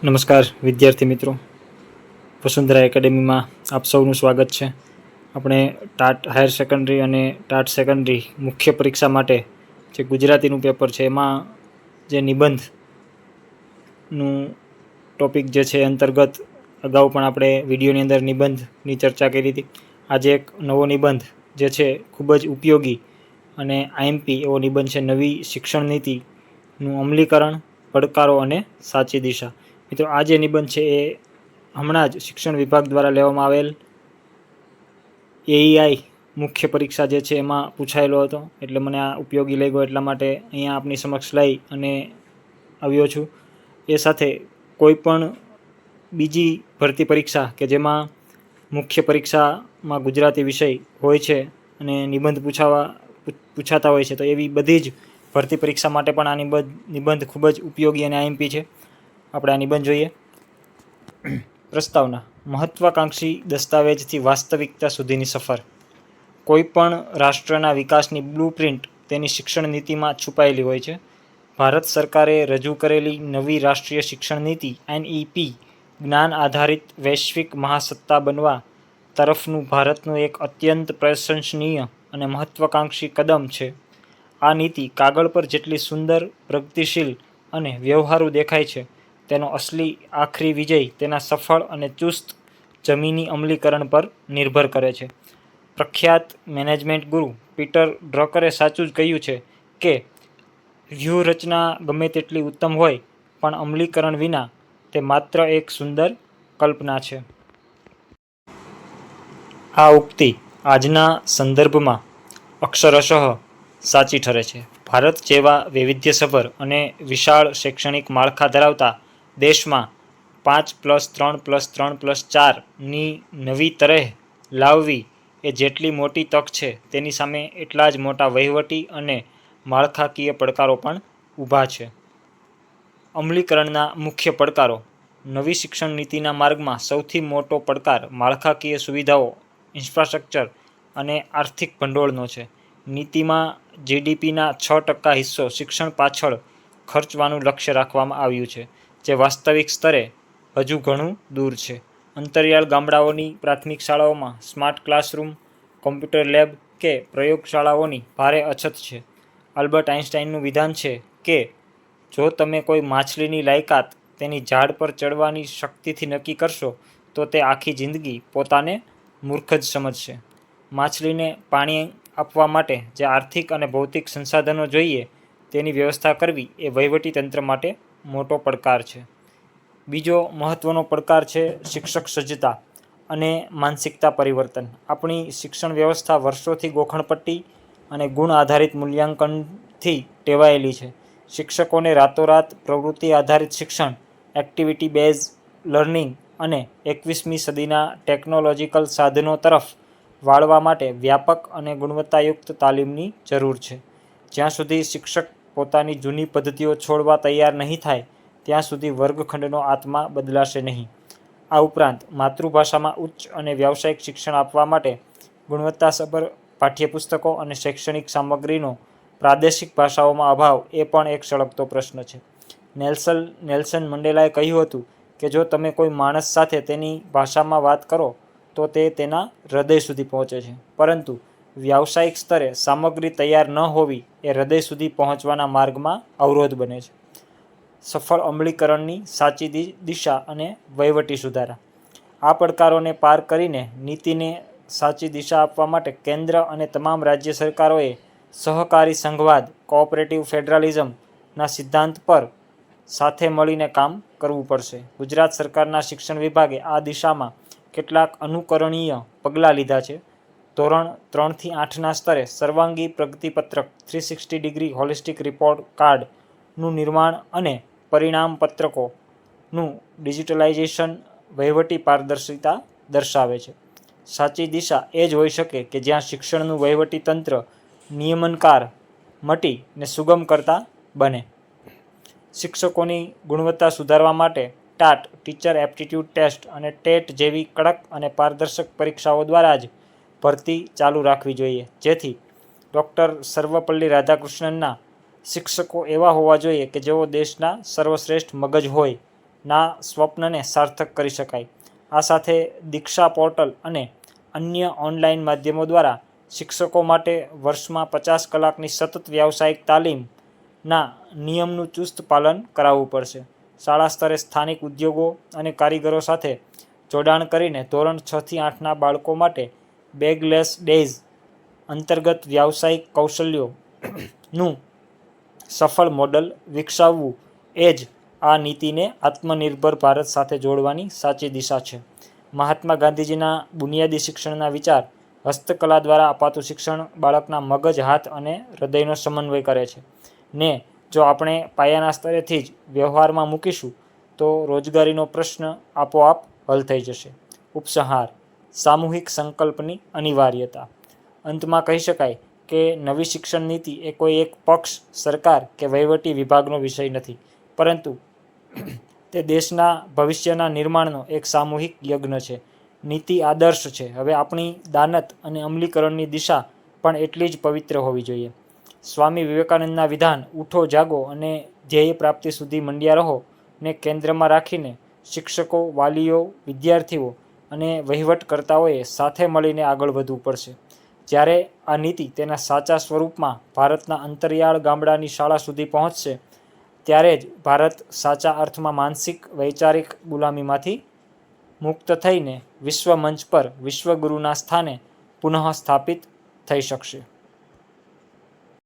નમસ્કાર વિદ્યાર્થી મિત્રો, વસુંધરા એકેડેમીમાં આપ સૌનું સ્વાગત છે. આપણે ટાટ હાયર સેકન્ડરી અને ટાટ સેકન્ડરી મુખ્ય પરીક્ષા માટે જે ગુજરાતીનું પેપર છે એમાં જે નિબંધનું ટોપિક જે છે અંતર્ગત અગાઉ પણ આપણે વિડીયોની અંદર નિબંધની ચર્ચા કરી હતી. આજે એક નવો નિબંધ જે છે ખૂબ જ ઉપયોગી અને આઈએમપી એવો નિબંધ છે, નવી શિક્ષણ નીતિનું અમલીકરણ, પડકારો અને સાચી દિશા. મિત્રો, આ જે નિબંધ છે એ હમણાં જ શિક્ષણ વિભાગ દ્વારા લેવામાં આવેલ એઈઆઈ મુખ્ય પરીક્ષા જે છે એમાં પૂછાયેલો હતો, એટલે મને આ ઉપયોગી લાગ્યો, એટલા માટે અહીંયા આપની સમક્ષ લઈ અને આવ્યો છું. એ સાથે કોઈ પણ બીજી ભરતી પરીક્ષા કે જેમાં મુખ્ય પરીક્ષામાં ગુજરાતી વિષય હોય છે અને નિબંધ પૂછાતા હોય છે, તો એવી બધી જ ભરતી પરીક્ષા માટે પણ આ નિબંધ ખૂબ જ ઉપયોગી અને આઈએમપી છે. આપણે આ નિબંધ જોઈએ. પ્રસ્તાવના: મહત્વાકાંક્ષી દસ્તાવેજથી વાસ્તવિકતા સુધીની સફર. કોઈપણ રાષ્ટ્રના વિકાસની બ્લુપ્રિન્ટ તેની શિક્ષણ નીતિમાં છુપાયેલી હોય છે. ભારત સરકારે રજૂ કરેલી નવી રાષ્ટ્રીય શિક્ષણ નીતિ એનઈપી જ્ઞાન આધારિત વૈશ્વિક મહાસત્તા બનવા તરફનું ભારતનું એક અત્યંત પ્રશંસનીય અને મહત્વાકાંક્ષી કદમ છે. આ નીતિ કાગળ પર જેટલી સુંદર, પ્રગતિશીલ અને વ્યવહારુ દેખાય છે, તેનો અસલી આખરી વિજય તેના સફળ અને ચુસ્ત જમીની અમલીકરણ પર નિર્ભર કરે છે. પ્રખ્યાત મેનેજમેન્ટ ગુરુ પીટર ડ્રકરે સાચું જ કહ્યું છે કે વ્યૂહરચના ગમે તેટલી ઉત્તમ હોય, પણ અમલીકરણ વિના તે માત્ર એક સુંદર કલ્પના છે. આ ઉક્તિ આજના સંદર્ભમાં અક્ષરશઃ સાચી ઠરે છે. ભારત જેવા વૈવિધ્યસભર અને વિશાળ શૈક્ષણિક માળખા ધરાવતા દેશમાં 5+3+3+4ની નવી તરેહ લાવવી એ જેટલી મોટી તક છે, તેની સામે એટલા જ મોટા વહીવટી અને માળખાકીય પડકારો પણ ઊભા છે. અમલીકરણના મુખ્ય પડકારો: નવી શિક્ષણ નીતિના માર્ગમાં સૌથી મોટો પડકાર માળખાકીય સુવિધાઓ, ઇન્ફ્રાસ્ટ્રક્ચર અને આર્થિક ભંડોળનો છે. નીતિમાં જીડીપીના 6% હિસ્સો શિક્ષણ પાછળ ખર્ચવાનું લક્ષ્ય રાખવામાં આવ્યું છે, જે વાસ્તવિક સ્તરે હજુ ઘણું દૂર છે. અંતરિયાળ ગામડાઓની પ્રાથમિક શાળાઓમાં સ્માર્ટ ક્લાસરૂમ, કોમ્પ્યુટર લેબ કે પ્રયોગશાળાઓની ભારે અછત છે. આલ્બર્ટ આઇન્સ્ટાઈનનું વિધાન છે કે જો તમે કોઈ માછલીની લાયકાત તેની ઝાડ પર ચડવાની શક્તિથી નક્કી કરશો, તો તે આખી જિંદગી પોતાને મૂર્ખ જ સમજશે. માછલીને પાણી આપવા માટે જે આર્થિક અને ભૌતિક સંસાધનો જોઈએ, તેની વ્યવસ્થા કરવી એ વહીવટી તંત્ર માટે મોટો પડકાર છે. બીજો મહત્વનો પડકાર છે શિક્ષક સજ્જતા અને માનસિકતા પરિવર્તન. આપણી શિક્ષણ વ્યવસ્થા વર્ષોથી ગોખણપટ્ટી અને ગુણ આધારિત મૂલ્યાંકનથી ટેવાયેલી છે. શિક્ષકોને રાતોરાત પ્રવૃત્તિ આધારિત શિક્ષણ, એક્ટિવિટી બેઝ લર્નિંગ અને 21મી સદીના ટેકનોલોજીકલ સાધનો તરફ વાળવા માટે વ્યાપક અને ગુણવત્તાયુક્ત તાલીમની જરૂર છે. જ્યાં સુધી શિક્ષક પોતાની જૂની પદ્ધતિઓ છોડવા તૈયાર નહીં થાય, ત્યાં સુધી વર્ગખંડનો આત્મા બદલાશે નહીં. આ ઉપરાંત માતૃભાષામાં ઉચ્ચ અને વ્યાવસાયિક શિક્ષણ આપવા માટે ગુણવત્તાસભર પાઠ્યપુસ્તકો અને શૈક્ષણિક સામગ્રીનો પ્રાદેશિક ભાષાઓમાં અભાવ એ પણ એક સળગતો પ્રશ્ન છે. નેલ્સન મંડેલાએ કહ્યું હતું કે જો તમે કોઈ માણસ સાથે તેની ભાષામાં વાત કરો, તો તે તેના હૃદય સુધી પહોંચે છે, પરંતુ વ્યાવસાયિક સ્તરે સામગ્રી તૈયાર ન હોવી એ હૃદય સુધી પહોંચવાના માર્ગમાં અવરોધ બને છે. સફળ અમલીકરણની સાચી દિશા અને વહીવટી સુધારા. આ પડકારોને પાર કરીને નીતિને સાચી દિશા આપવા માટે કેન્દ્ર અને તમામ રાજ્ય સરકારોએ સહકારી સંઘવાદ, કોઓપરેટિવ ફેડરલિઝમના સિદ્ધાંત પર સાથે મળીને કામ કરવું પડશે. ગુજરાત સરકારના શિક્ષણ વિભાગે આ દિશામાં કેટલાક અનુકરણીય પગલાં લીધા છે. ધોરણ 3થી 8ના સ્તરે સર્વાંગી પ્રગતિપત્રક 360 ડિગ્રી હોલિસ્ટિક રિપોર્ટ કાર્ડનું નિર્માણ અને પરિણામપત્રકોનું ડિજિટલાઇઝેશન વહીવટી પારદર્શિતા દર્શાવે છે. સાચી દિશા એ જ હોઈ શકે કે જ્યાં શિક્ષણનું વહીવટી તંત્ર નિયમનકાર મટીને સુગમ કરતા બને. શિક્ષકોની ગુણવત્તા સુધારવા માટે ટાટ, ટીચર એપ્ટિટ્યૂડ ટેસ્ટ અને ટેટ જેવી કડક અને પારદર્શક પરીક્ષાઓ દ્વારા જ ભરતી ચાલુ રાખવી જોઈએ, જેથી ડૉક્ટર સર્વપલ્લી રાધાકૃષ્ણનના શિક્ષકો એવા હોવા જોઈએ કે જેઓ દેશના સર્વશ્રેષ્ઠ મગજ હોય ના સ્વપ્નને સાર્થક કરી શકાય. આ સાથે દીક્ષા પોર્ટલ અને અન્ય ઓનલાઈન માધ્યમો દ્વારા શિક્ષકો માટે વર્ષમાં 50 કલાકની સતત વ્યાવસાયિક તાલીમના નિયમનું ચુસ્ત પાલન કરાવવું પડશે. શાળા સ્તરે સ્થાનિક ઉદ્યોગો અને કારીગરો સાથે જોડાણ કરીને ધોરણ 6 થી 8ના બાળકો માટે બેગલેસ ડેઝ અંતર્ગત વ્યાવસાયિક કૌશલ્યોનું સફળ મોડલ વિકસાવવું એ જ આ નીતિને આત્મનિર્ભર ભારત સાથે જોડવાની સાચી દિશા છે. મહાત્મા ગાંધીજીના બુનિયાદી શિક્ષણના વિચાર હસ્તકલા દ્વારા અપાતું શિક્ષણ બાળકના મગજ, હાથ અને હૃદયનો સમન્વય કરે છે ને જો આપણે પાયાના સ્તરેથી જ વ્યવહારમાં મૂકીશું તો રોજગારીનો પ્રશ્ન આપોઆપ હલ થઈ જશે. ઉપસંહાર: સામૂહિક સંકલ્પની અનિવાર્યતા. અંતમાં કહી શકાય કે નવી શિક્ષણ નીતિ એ કોઈ એક પક્ષ, સરકાર કે વહીવટી વિભાગનો વિષય નથી, પરંતુ તે દેશના ભવિષ્યના નિર્માણનો એક સામૂહિક યજ્ઞ છે. નીતિ આદર્શ છે. હવે આપણી દાનત અને અમલીકરણની દિશા પણ એટલી જ પવિત્ર હોવી જોઈએ. સ્વામી વિવેકાનંદના વિધાન "ઉઠો, જાગો અને ધ્યેય પ્રાપ્તિ સુધી મંડ્યા રહો" ને કેન્દ્રમાં રાખીને શિક્ષકો, વાલીઓ, વિદ્યાર્થીઓ અને વહીવટકર્તાઓએ સાથે મળીને આગળ વધવું પડશે. જ્યારે આ નીતિ તેના સાચા સ્વરૂપમાં ભારતના અંતરિયાળ ગામડાની શાળા સુધી પહોંચશે, ત્યારે જ ભારત સાચા અર્થમાં માનસિક, વૈચારિક ગુલામીમાંથી મુક્ત થઈને વિશ્વ મંચ પર વિશ્વગુરુના સ્થાને પુનઃ સ્થાપિત થઈ શકશે.